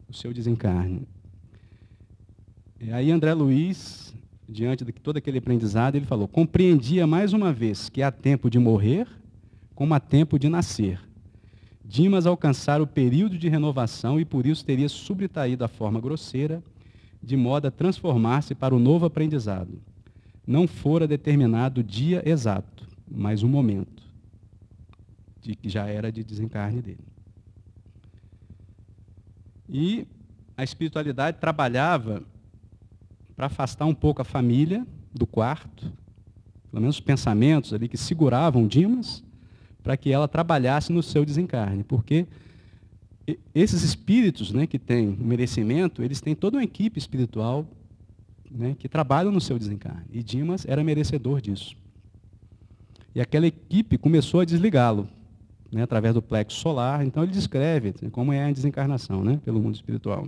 o seu desencarne. E aí André Luiz, diante de todo aquele aprendizado, ele falou: compreendia mais uma vez que há tempo de morrer, como há tempo de nascer. Dimas alcançara o período de renovação e por isso teria subtraído a forma grosseira, de modo a transformar-se para o novo aprendizado. Não fora determinado o dia exato, mas um momento, que já era de desencarne dele. E a espiritualidade trabalhava para afastar um pouco a família do quarto, pelo menos os pensamentos ali que seguravam Dimas, para que ela trabalhasse no seu desencarne, porque esses espíritos, né, que têm merecimento, eles têm toda uma equipe espiritual, né, que trabalha no seu desencarne, e Dimas era merecedor disso. E aquela equipe começou a desligá-lo, né, através do plexo solar. Então ele descreve, né, como é a desencarnação, né, pelo mundo espiritual.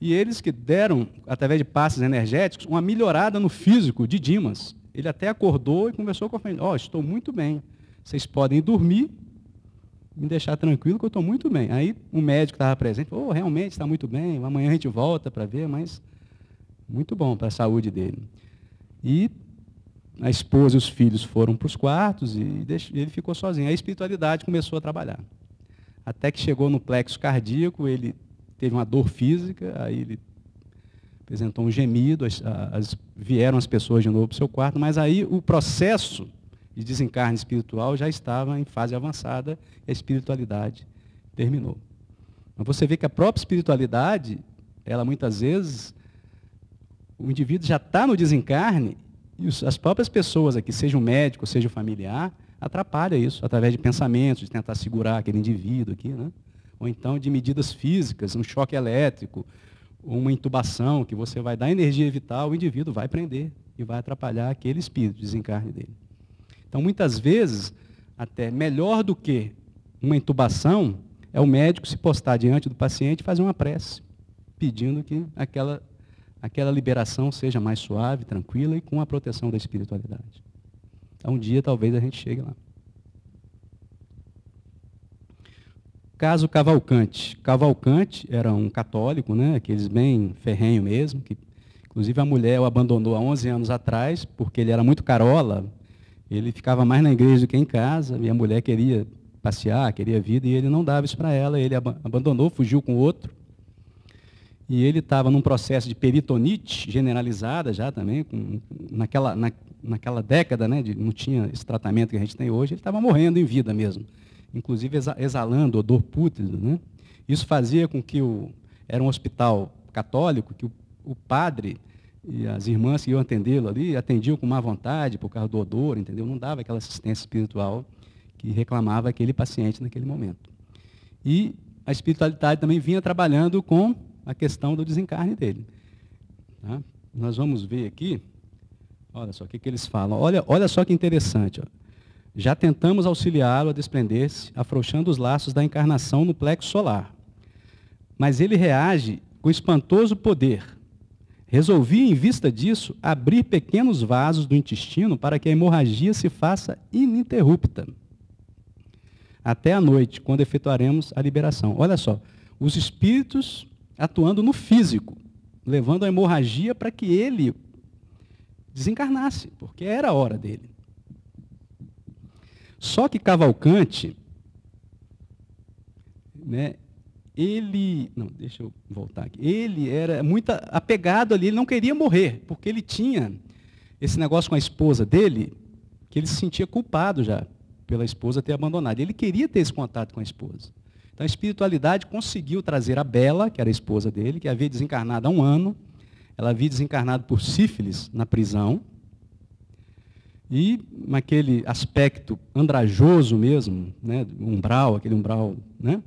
E eles que deram, através de passes energéticos, uma melhorada no físico de Dimas. Ele até acordou e conversou com a família: ó, estou muito bem. Vocês podem dormir, me deixar tranquilo que eu estou muito bem. Aí o médico estava presente, falou: realmente está muito bem, amanhã a gente volta para ver, mas muito bom para a saúde dele. E a esposa e os filhos foram para os quartos e ele ficou sozinho. A espiritualidade começou a trabalhar. Até que chegou no plexo cardíaco, ele teve uma dor física, aí ele apresentou um gemido, vieram as pessoas de novo para o seu quarto, mas aí o processo de desencarne espiritual já estava em fase avançada e a espiritualidade terminou. Mas você vê que a própria espiritualidade, ela muitas vezes, o indivíduo já está no desencarne e as próprias pessoas aqui, seja o médico, seja o familiar, atrapalha isso, através de pensamentos, de tentar segurar aquele indivíduo aqui, né? Ou então de medidas físicas, um choque elétrico, uma intubação, que você vai dar energia vital, o indivíduo vai prender e vai atrapalhar aquele espírito, de desencarne dele. Então, muitas vezes, até melhor do que uma intubação, é o médico se postar diante do paciente e fazer uma prece, pedindo que aquela liberação seja mais suave, tranquila e com a proteção da espiritualidade. Então, um dia, talvez, a gente chegue lá. Caso Cavalcante. Cavalcante era um católico, né, aqueles bem ferrenho mesmo, que, inclusive, a mulher o abandonou há 11 anos atrás, porque ele era muito carola. Ele ficava mais na igreja do que em casa, e a mulher queria passear, queria vida, e ele não dava isso para ela. Ele abandonou, fugiu com outro. E ele estava num processo de peritonite generalizada já também, naquela década, né, não tinha esse tratamento que a gente tem hoje, ele estava morrendo em vida mesmo, inclusive exalando odor pútrido, né? Isso fazia com que era um hospital católico, que o padre e as irmãs que iam atendê-lo ali, atendiam com má vontade por causa do odor, entendeu? Não dava aquela assistência espiritual que reclamava aquele paciente naquele momento. E a espiritualidade também vinha trabalhando com a questão do desencarne dele. Tá? Nós vamos ver aqui, olha só o que eles falam. Olha só que interessante. Ó. Já tentamos auxiliá-lo a desprender-se, afrouxando os laços da encarnação no plexo solar. Mas ele reage com espantoso poder. Resolvi, em vista disso, abrir pequenos vasos do intestino para que a hemorragia se faça ininterrupta. Até a noite, quando efetuaremos a liberação. Olha só, os espíritos atuando no físico, levando a hemorragia para que ele desencarnasse, porque era a hora dele. Só que Cavalcante, né, deixa eu voltar aqui. Ele era muito apegado ali, ele não queria morrer, porque ele tinha esse negócio com a esposa dele, que ele se sentia culpado já pela esposa ter abandonado. Ele queria ter esse contato com a esposa. Então a espiritualidade conseguiu trazer a Bela, que era a esposa dele, que havia desencarnado há 1 ano. Ela havia desencarnado por sífilis na prisão. E naquele aspecto andrajoso mesmo, né, aquele umbral, né?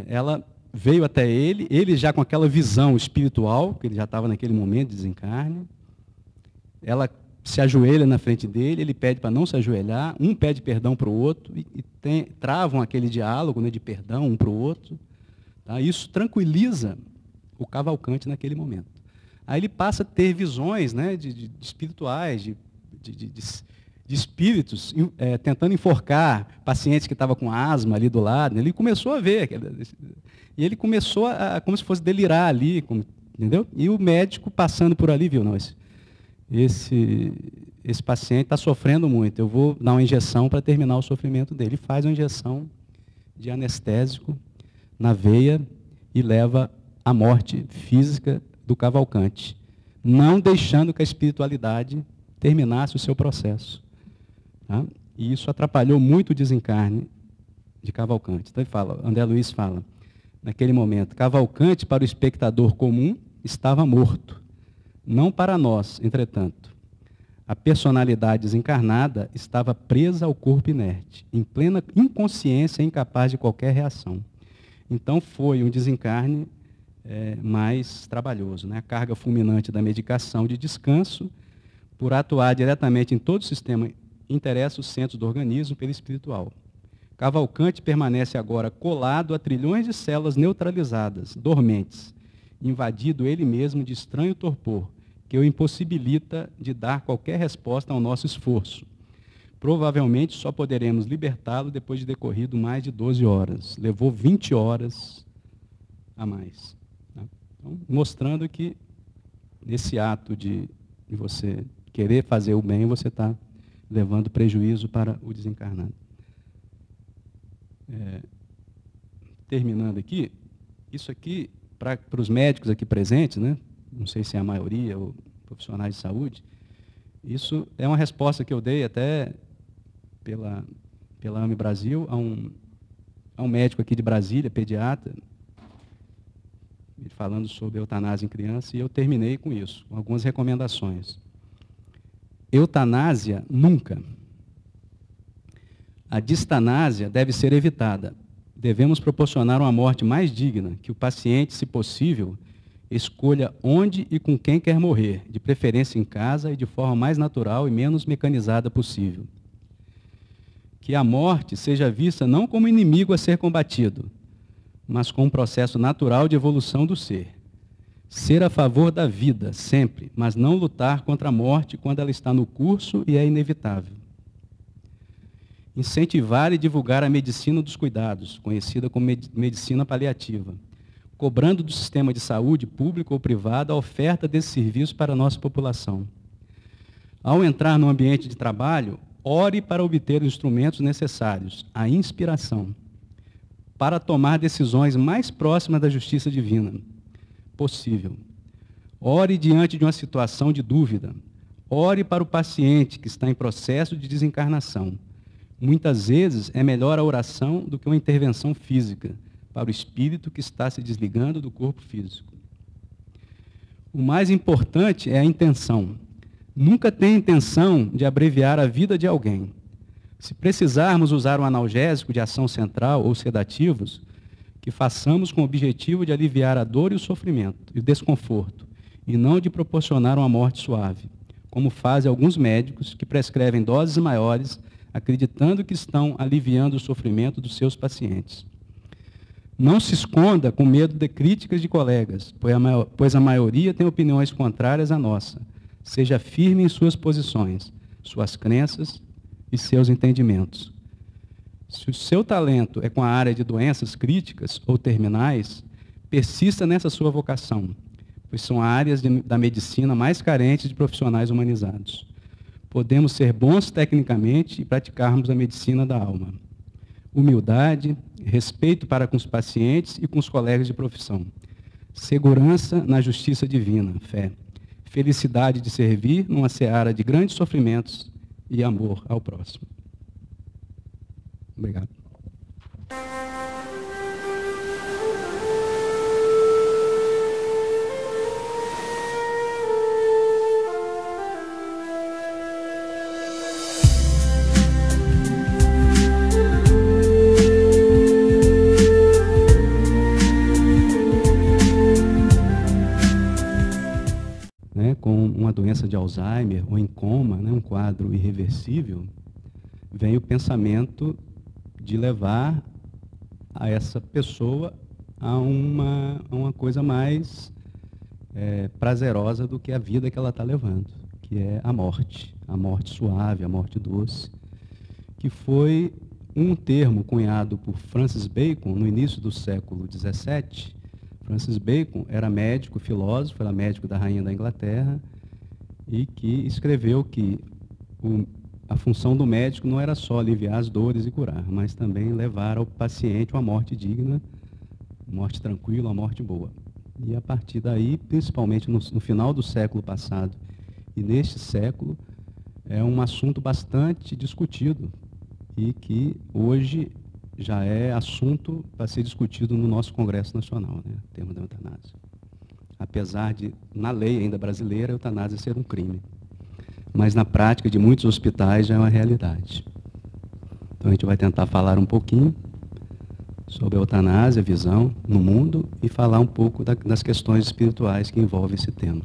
Ela veio até ele já com aquela visão espiritual, que ele já estava naquele momento de desencarne. Ela se ajoelha na frente dele, ele pede para não se ajoelhar, um pede perdão para o outro, e travam aquele diálogo, né, de perdão um para o outro. Tá? Isso tranquiliza o Cavalcante naquele momento. Aí ele passa a ter visões, né, de espirituais, de espíritos tentando enforcar pacientes que estavam com asma ali do lado. Ele começou a ver, e ele começou a como se fosse delirar ali, entendeu? E o médico passando por ali viu, não, esse paciente está sofrendo muito, eu vou dar uma injeção para terminar o sofrimento dele. Ele faz uma injeção de anestésico na veia e leva à morte física do Cavalcante, não deixando que a espiritualidade terminasse o seu processo. Tá? E isso atrapalhou muito o desencarne de Cavalcante. Então ele fala, André Luiz fala, naquele momento, Cavalcante para o espectador comum estava morto. Não para nós, entretanto. A personalidade desencarnada estava presa ao corpo inerte, em plena inconsciência e incapaz de qualquer reação. Então foi um desencarne mais trabalhoso, né? A carga fulminante da medicação de descanso, por atuar diretamente em todo o sistema, interessa os centros do organismo pelo espiritual. Cavalcante permanece agora colado a trilhões de células neutralizadas, dormentes, invadido ele mesmo de estranho torpor, que o impossibilita de dar qualquer resposta ao nosso esforço. Provavelmente só poderemos libertá-lo depois de decorrido mais de 12 horas. Levou 20 horas a mais. Tá? Então, mostrando que nesse ato de você querer fazer o bem, você está levando prejuízo para o desencarnado. Terminando aqui, isso aqui, para os médicos aqui presentes, né? Não sei se é a maioria, ou profissionais de saúde, isso é uma resposta que eu dei até pela AME Brasil a um médico aqui de Brasília, pediatra, falando sobre eutanásia em criança, e eu terminei com isso, com algumas recomendações. Eutanásia, nunca. A distanásia deve ser evitada. Devemos proporcionar uma morte mais digna, que o paciente, se possível, escolha onde e com quem quer morrer, de preferência em casa e de forma mais natural e menos mecanizada possível. Que a morte seja vista não como inimigo a ser combatido, mas como um processo natural de evolução do ser. Ser a favor da vida, sempre, mas não lutar contra a morte quando ela está no curso e é inevitável. Incentivar e divulgar a medicina dos cuidados, conhecida como medicina paliativa, cobrando do sistema de saúde, público ou privado, a oferta desse serviço para a nossa população. Ao entrar no ambiente de trabalho, ore para obter os instrumentos necessários, a inspiração, para tomar decisões mais próximas da justiça divina possível. Ore diante de uma situação de dúvida. Ore para o paciente que está em processo de desencarnação. Muitas vezes é melhor a oração do que uma intervenção física para o espírito que está se desligando do corpo físico. O mais importante é a intenção. Nunca tenha intenção de abreviar a vida de alguém. Se precisarmos usar um analgésico de ação central ou sedativos, que façamos com o objetivo de aliviar a dor e o sofrimento e o desconforto, e não de proporcionar uma morte suave, como fazem alguns médicos que prescrevem doses maiores, acreditando que estão aliviando o sofrimento dos seus pacientes. Não se esconda com medo de críticas de colegas, pois a maioria tem opiniões contrárias à nossa. Seja firme em suas posições, suas crenças e seus entendimentos. Se o seu talento é com a área de doenças críticas ou terminais, persista nessa sua vocação, pois são áreas da medicina mais carentes de profissionais humanizados. Podemos ser bons tecnicamente e praticarmos a medicina da alma. Humildade, respeito para com os pacientes e com os colegas de profissão. Segurança na justiça divina, fé. Felicidade de servir numa seara de grandes sofrimentos e amor ao próximo. Obrigado. Com uma doença de Alzheimer ou em coma, um quadro irreversível, vem o pensamento de levar a essa pessoa a uma coisa mais prazerosa do que a vida que ela está levando, que é a morte suave, a morte doce, que foi um termo cunhado por Francis Bacon no início do século XVII. Francis Bacon era médico, filósofo, era médico da rainha da Inglaterra e que escreveu que a função do médico não era só aliviar as dores e curar, mas também levar ao paciente uma morte digna, uma morte tranquila, uma morte boa. E a partir daí, principalmente no final do século passado e neste século, é um assunto bastante discutido e que hoje já é assunto para ser discutido no nosso Congresso Nacional, o tema da eutanásia. Apesar de, na lei ainda brasileira, a eutanásia ser um crime. Mas na prática de muitos hospitais já é uma realidade. Então a gente vai tentar falar um pouquinho sobre a eutanásia, a visão no mundo e falar um pouco das questões espirituais que envolvem esse tema.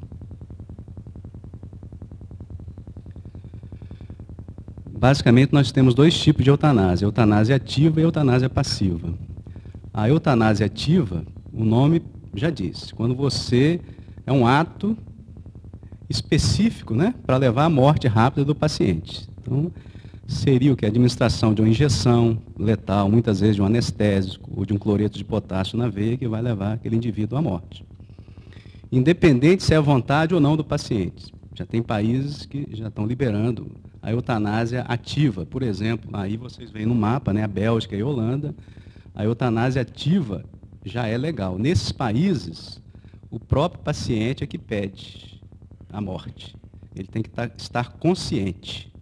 Basicamente, nós temos dois tipos de eutanásia, eutanásia ativa e eutanásia passiva. A eutanásia ativa, o nome já diz, quando você é um ato específico, para levar à morte rápida do paciente. Então, seria o que? A administração de uma injeção letal, muitas vezes de um anestésico ou de um cloreto de potássio na veia, que vai levar aquele indivíduo à morte. Independente se é a vontade ou não do paciente. Já tem países que já estão liberando a eutanásia ativa, por exemplo, aí vocês veem no mapa, a Bélgica e a Holanda, a eutanásia ativa já é legal. Nesses países, o próprio paciente é que pede a morte. Ele tem que estar consciente.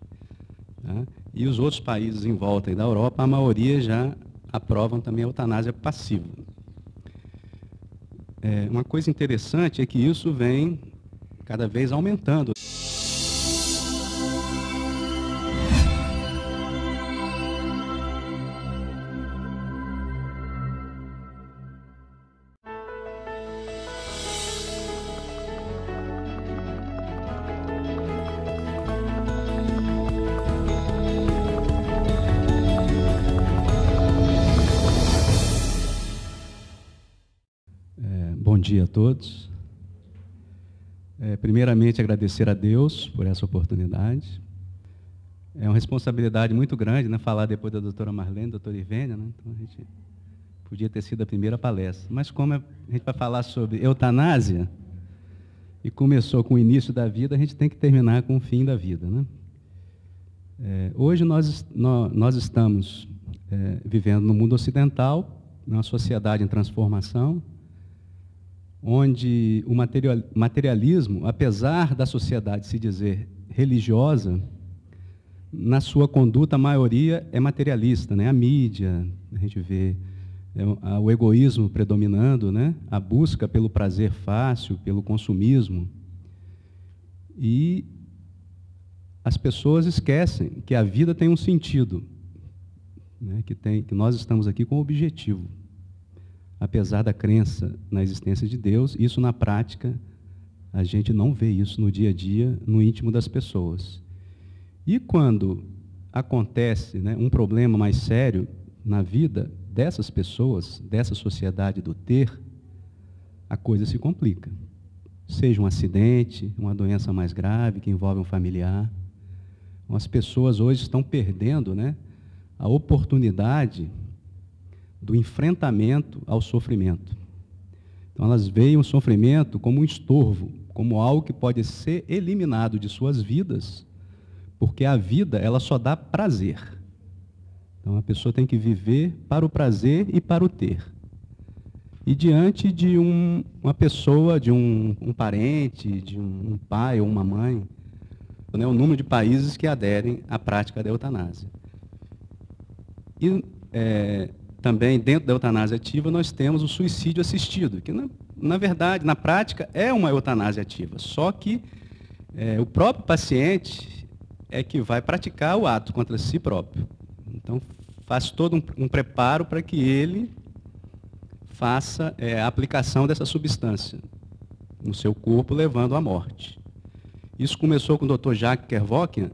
E os outros países em volta da Europa, a maioria já aprovam também a eutanásia passiva. Uma coisa interessante é que isso vem cada vez aumentando. Bom dia a todos. Primeiramente, agradecer a Deus por essa oportunidade. É uma responsabilidade muito grande, falar depois da doutora Marlene, doutora Ivênia, então a gente podia ter sido a primeira palestra. Mas como a gente vai falar sobre eutanásia, e começou com o início da vida, a gente tem que terminar com o fim da vida. Hoje nós estamos vivendo no mundo ocidental, numa sociedade em transformação, onde o materialismo, apesar da sociedade se dizer religiosa, na sua conduta a maioria é materialista, a mídia, a gente vê o egoísmo predominando, a busca pelo prazer fácil, pelo consumismo. E as pessoas esquecem que a vida tem um sentido, né, que nós estamos aqui com um objetivo. Apesar da crença na existência de Deus, isso na prática, a gente não vê isso no dia a dia, no íntimo das pessoas. E quando acontece, né, um problema mais sério na vida dessas pessoas, dessa sociedade do ter, a coisa se complica. Seja um acidente, uma doença mais grave que envolve um familiar. As pessoas hoje estão perdendo, né, a oportunidade do enfrentamento ao sofrimento. Então, elas veem o sofrimento como um estorvo, como algo que pode ser eliminado de suas vidas, porque a vida, ela só dá prazer. Então, a pessoa tem que viver para o prazer e para o ter. E diante de uma pessoa, de um parente, de um pai ou uma mãe, né, o número de países que aderem à prática da eutanásia. E também, dentro da eutanásia ativa, nós temos o suicídio assistido, que, na verdade, na prática, é uma eutanásia ativa, só que o próprio paciente é que vai praticar o ato contra si próprio. Então, faz todo um preparo para que ele faça a aplicação dessa substância no seu corpo, levando à morte. Isso começou com o Dr. Jacques Kevorkian,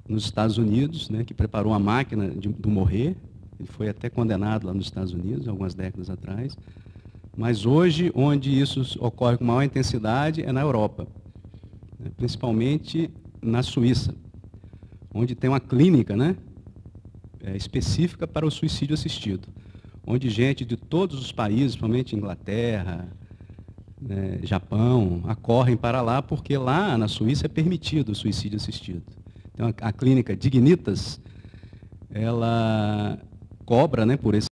nos Estados Unidos, né, que preparou uma máquina do morrer. Ele foi até condenado lá nos Estados Unidos, algumas décadas atrás. Mas hoje, onde isso ocorre com maior intensidade, é na Europa, né, principalmente na Suíça, onde tem uma clínica, né, específica para o suicídio assistido, onde gente de todos os países, principalmente Inglaterra, Japão, acorrem para lá, porque lá na Suíça é permitido o suicídio assistido. Então, a clínica Dignitas, ela cobra, né, por esse